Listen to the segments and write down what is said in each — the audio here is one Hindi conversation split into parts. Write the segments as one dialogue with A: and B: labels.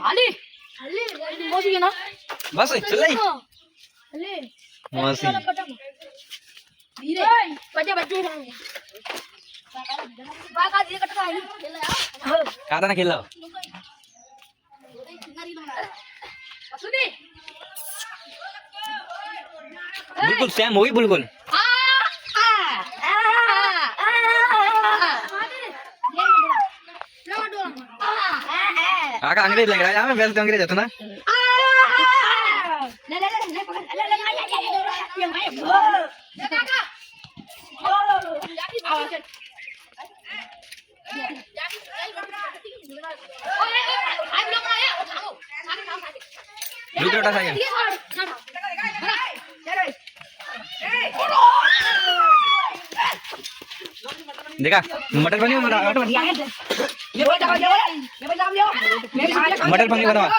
A: आली मौसी ना
B: बस चल ले
A: अले
B: मौसी
A: धीरे बच्चे बच्चे बाका धीरे कटका आई
B: काता ना खेल
A: सुनी
B: बिल्कुल सेम होगी बिल्कुल आका अंग्रेज लग रहा है हमें वैसे तो अंग्रेज होता ना दूसरा साइकिल देखा मटर पनीर मटर पनीर बनाओ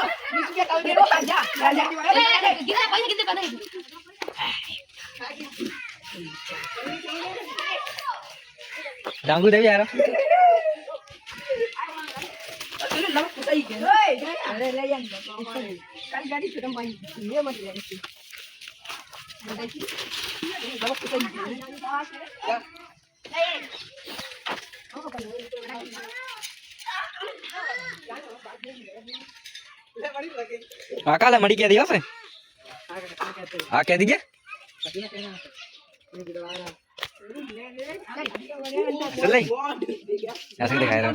B: डांगू देवी यार काला मड़ी क्या दिया उसे क्या दीजिए चल ऐसे दिखाया रहा